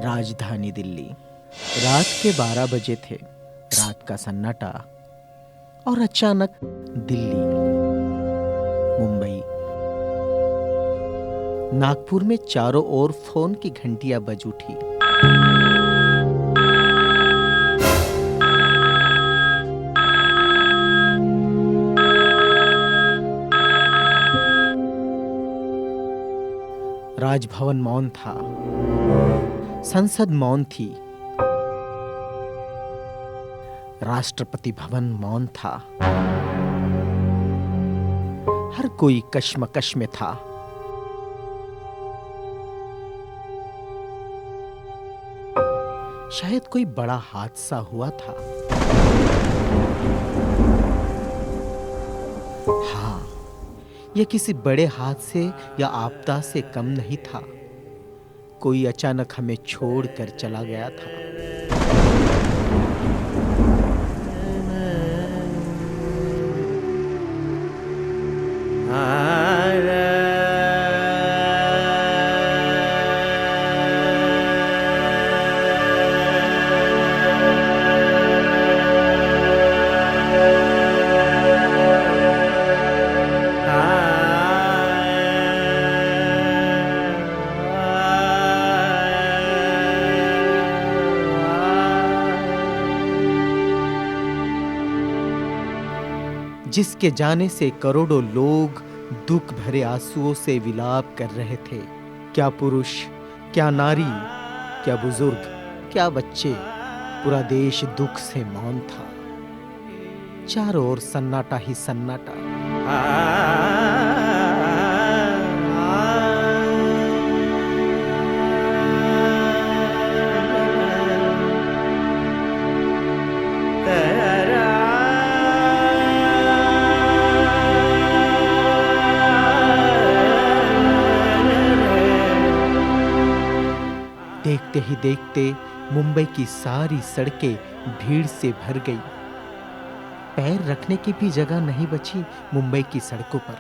राजधानी दिल्ली। रात के 12 बजे थे। रात का सन्नाटा और अचानक दिल्ली, मुंबई, नागपुर में चारों ओर फोन की घंटियां बज उठी। राजभवन मौन था, संसद मौन थी, राष्ट्रपति भवन मौन था। हर कोई कश्मकश में था। शायद कोई बड़ा हादसा हुआ था। हाँ, यह किसी बड़े हादसे या आपदा से कम नहीं था। कोई अचानक हमें छोड़कर चला गया था। जिसके जाने से करोड़ों लोग दुख भरे आंसुओं से विलाप कर रहे थे। क्या पुरुष, क्या नारी, क्या बुजुर्ग, क्या बच्चे, पूरा देश दुख से मौन था। चारों ओर सन्नाटा ही सन्नाटा। देखते ही देखते मुंबई की सारी सड़कें भीड़ से भर गई। पैर रखने की भी जगह नहीं बची मुंबई की सड़कों पर,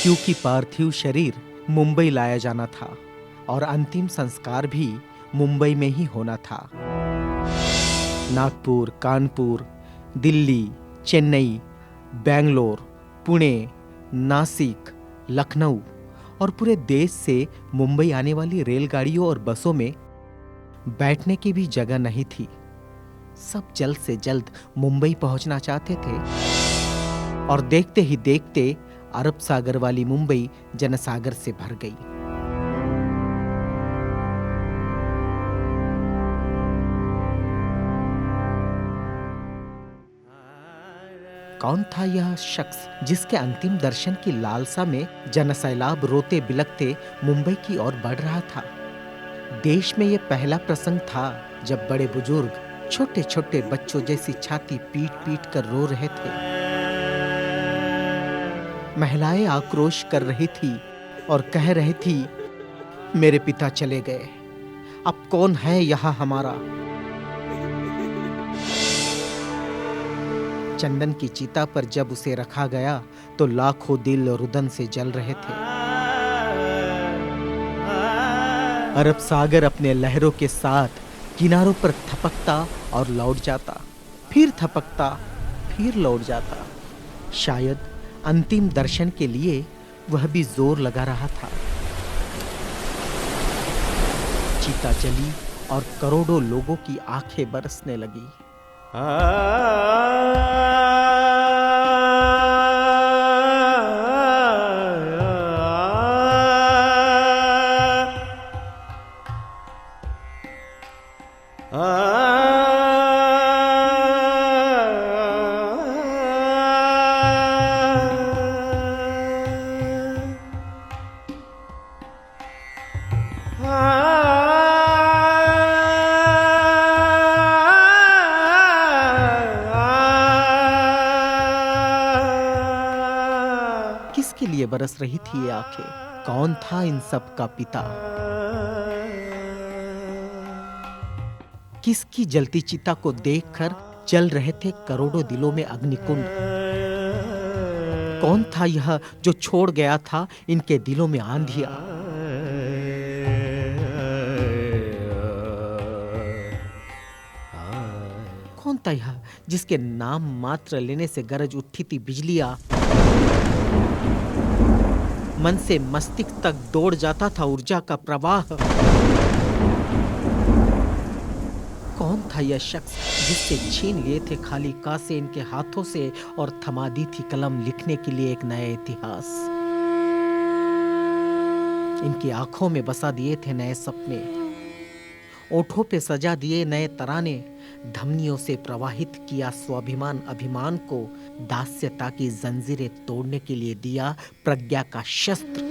क्योंकि पार्थिव शरीर मुंबई लाया जाना था और अंतिम संस्कार भी मुंबई में ही होना था। नागपुर, कानपुर, दिल्ली, चेन्नई, बेंगलोर, पुणे, नासिक, लखनऊ और पूरे देश से मुंबई आने वाली रेलगाड़ियों और बसों में बैठने की भी जगह नहीं थी। सब जल्द से जल्द मुंबई पहुंचना चाहते थे और देखते ही देखते अरब सागर वाली मुंबई जनसागर से भर गई। कौन था यह शख्स जिसके अंतिम दर्शन की लालसा में जनसैलाब रोते बिलखते मुंबई की ओर बढ़ रहा था? देश में यह पहला प्रसंग था जब बड़े बुजुर्ग छोटे छोटे बच्चों जैसी छाती पीट पीट कर रो रहे थे। महिलाएं आक्रोश कर रही थी और कह रही थी, मेरे पिता चले गए, अब कौन है यहाँ हमारा? चंदन की चिता पर जब उसे रखा गया तो लाखों दिल रुदन से जल रहे थे। अरब सागर अपने लहरों के साथ किनारों पर थपकता और लौट जाता, फिर थपकता, फिर लौट जाता। शायद अंतिम दर्शन के लिए वह भी जोर लगा रहा था। चिता जली और करोड़ों लोगों की आंखें बरसने लगी। किसके लिए बरस रही थी ये आंखें? कौन था इन सब का पिता? किसकी जलती चिता को देखकर जल रहे थे करोड़ों दिलों में अग्निकुंड? कौन था यह जो छोड़ गया था इनके दिलों में आंधियां? था यह जिसके नाम मात्र लेने से गरज उठी थी बिजलियां, मन से मस्तिष्क तक दौड़ जाता था ऊर्जा का प्रवाह। कौन था यह शख्स जिससे छीन लिए थे खाली कासे इनके हाथों से और थमा दी थी कलम लिखने के लिए एक नया इतिहास। इनकी आंखों में बसा दिए थे नए सपने, ओठों पे सजा दिए नए तराने, धमनियों से प्रवाहित किया स्वाभिमान अभिमान को, दास्यता की जंजीरें तोड़ने के लिए दिया प्रज्ञा का शस्त्र।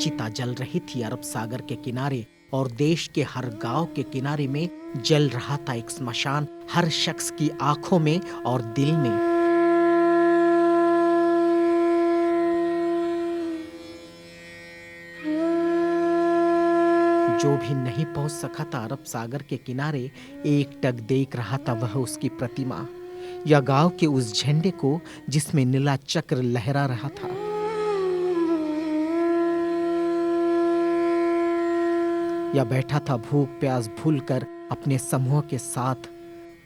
चिता जल रही थी अरब सागर के किनारे और देश के हर गांव के किनारे में जल रहा था एक स्मशान, हर शख्स की आंखों में और दिल में। जो भी नहीं पहुंच सका था अरब सागर के किनारे, एकटक देख रहा था वह उसकी प्रतिमा या गांव के उस झंडे को जिसमें नीला चक्र लहरा रहा था। या बैठा था भूख प्यास भूलकर अपने समूह के साथ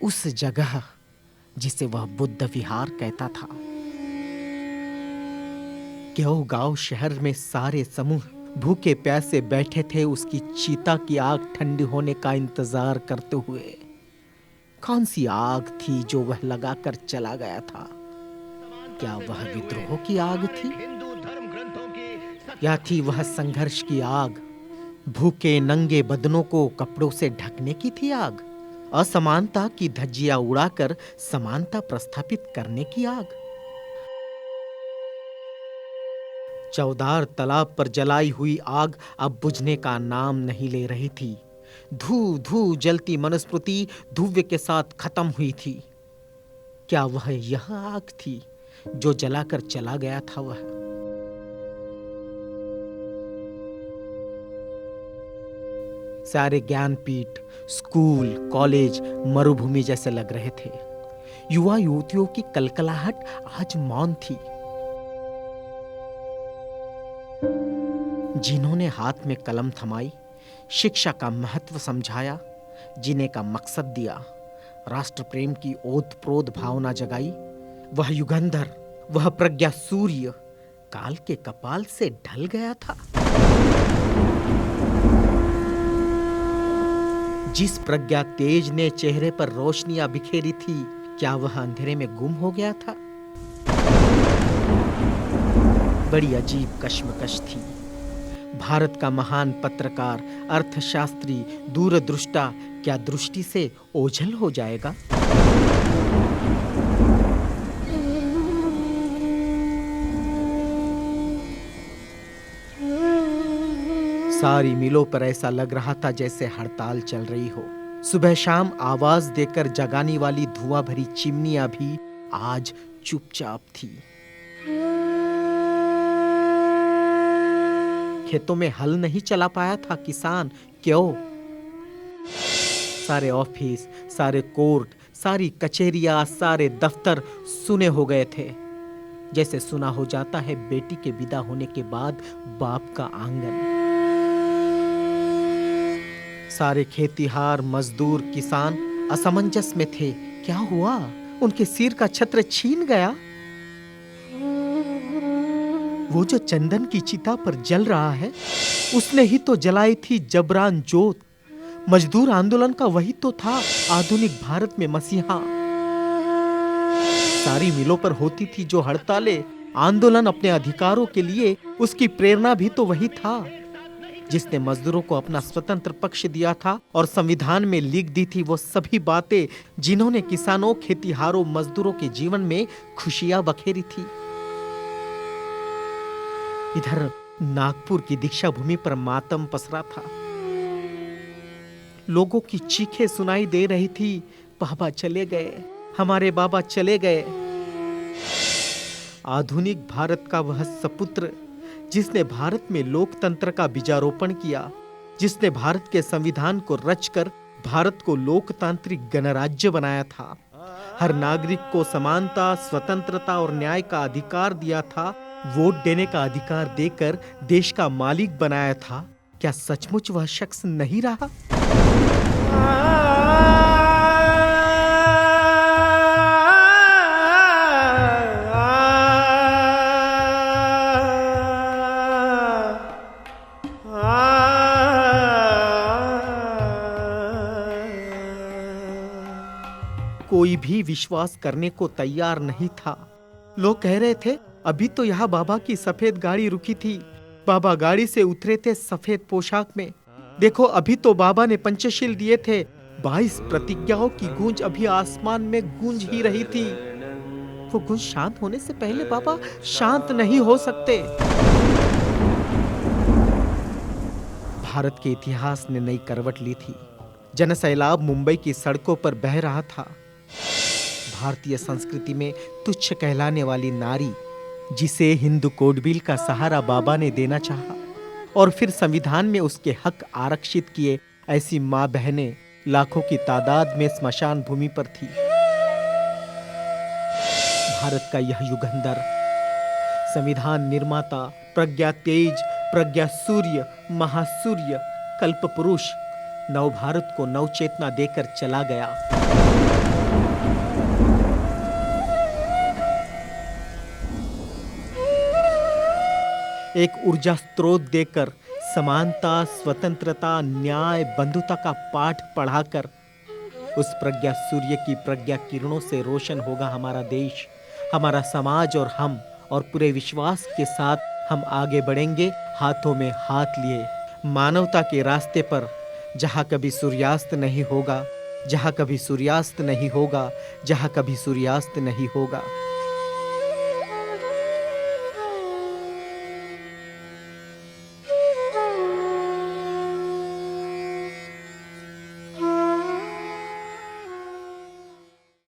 उस जगह जिसे वह बुद्ध विहार कहता था। क्यों गांव शहर में सारे समूह भूखे प्यासे बैठे थे उसकी चीता की आग ठंडी होने का इंतजार करते हुए। कौन सी आग थी जो वह लगाकर चला गया था? क्या वह विद्रोह की आग थी या थी वह संघर्ष की आग? भूखे नंगे बदनों को कपड़ों से ढकने की थी आग? असमानता की धज्जियां उड़ाकर समानता प्रस्थापित करने की आग? चौदार तालाब पर जलाई हुई आग अब बुझने का नाम नहीं ले रही थी। धू धू जलती मनुस्मृति धुव्य के साथ खत्म हुई थी। क्या वह यह आग थी जो जलाकर चला गया था? वह सारे ज्ञानपीठ, स्कूल, कॉलेज मरुभूमि जैसे लग रहे थे। युवा युवतियों की कलकलाहट आज मौन थी। जिन्होंने हाथ में कलम थमाई, शिक्षा का महत्व समझाया, जीने का मकसद दिया, राष्ट्र प्रेम की ओतप्रोत भावना जगाई, वह युगंधर, वह प्रज्ञा सूर्य काल के कपाल से ढल गया था। जिस प्रज्ञा तेज ने चेहरे पर रोशनियां बिखेरी थी, क्या वह अंधेरे में गुम हो गया था? बड़ी अजीब कश्मकश थी। भारत का महान पत्रकार, अर्थशास्त्री, दूरदृष्टा क्या दृष्टि से ओझल हो जाएगा? सारी मिलों पर ऐसा लग रहा था जैसे हड़ताल चल रही हो। सुबह शाम आवाज देकर जगाने वाली धुआं भरी चिमनियां भी आज चुपचाप थी। खेतों में हल नहीं चला पाया था किसान। क्यों? सारे ऑफिस, सारे कोर्ट, सारी कचहरियां, सारे दफ्तर सुने हो गए थे, जैसे सुना हो जाता है बेटी के विदा होने के बाद बाप का आंगन। सारे खेतीहार, मजदूर, किसान असमंजस में थे। क्या हुआ? उनके सिर का छत्र छीन गया। वो जो चंदन की चिता पर जल रहा है, उसने ही तो जलाई थी जबरान जोत। मजदूर आंदोलन का वही तो था आधुनिक भारत में मसीहा। सारी मिलों पर होती थी जो हड़तालें, आंदोलन अपने अधिकारों के लिए, उसकी प्रेरणा भी तो वही था जिसने मजदूरों को अपना स्वतंत्र पक्ष दिया था और संविधान में लिख दी थी वो सभी बातें जिन्होंने किसानों, खेतीहारों, मजदूरों के जीवन में खुशियां बखेरी थी। इधर नागपुर की दीक्षा भूमि पर मातम पसरा था। लोगों की चीखें सुनाई दे रही थी, बाबा चले गए, हमारे बाबा चले गए। आधुनिक भारत का वह सपुत्र जिसने भारत में लोकतंत्र का बीजारोपण किया, जिसने भारत के संविधान को रचकर भारत को लोकतांत्रिक गणराज्य बनाया था, हर नागरिक को समानता, स्वतंत्रता और न्याय का अधिकार दिया था, वोट देने का अधिकार देकर देश का मालिक बनाया था, क्या सचमुच वह शख्स नहीं रहा? कोई भी विश्वास करने को तैयार नहीं था। लोग कह रहे थे, अभी तो यहाँ बाबा की सफेद गाड़ी रुकी थी। बाबा गाड़ी से उतरे थे सफेद पोशाक में। देखो, अभी तो बाबा ने पंचशील दिए थे। 22 प्रतिज्ञाओं की गूंज अभी आसमान में गूंज ही रही थी। वो गूंज शांत होने से पहले बाबा शांत नहीं हो सकते। भारत के इतिहास ने नई करवट ली थी। जनसैलाब मुंबई की सड़कों पर बह रहा था। भारतीय संस्कृति में तुच्छ कहलाने वाली नारी, जिसे हिंदू कोड बिल का सहारा बाबा ने देना चाहा और फिर संविधान में उसके हक आरक्षित किए, ऐसी मां बहनें लाखों की तादाद में स्मशान भूमि पर थी। भारत का यह युगंधर, संविधान निर्माता, प्रज्ञा तेज, प्रज्ञा सूर्य, महासूर्य, कल्प पुरुष, नव भारत को नव चेतना देकर चला गया। एक ऊर्जा स्रोत देकर, समानता, स्वतंत्रता, न्याय, बंधुता का पाठ पढ़ाकर, उस प्रज्ञा सूर्य की प्रज्ञा किरणों से रोशन होगा हमारा देश, हमारा समाज और हम, और पूरे विश्वास के साथ हम आगे बढ़ेंगे, हाथों में हाथ लिए, मानवता के रास्ते पर, जहां कभी सूर्यास्त नहीं होगा, जहां कभी सूर्यास्त नहीं होगा, जहां कभी सूर्यास्त नहीं होगा।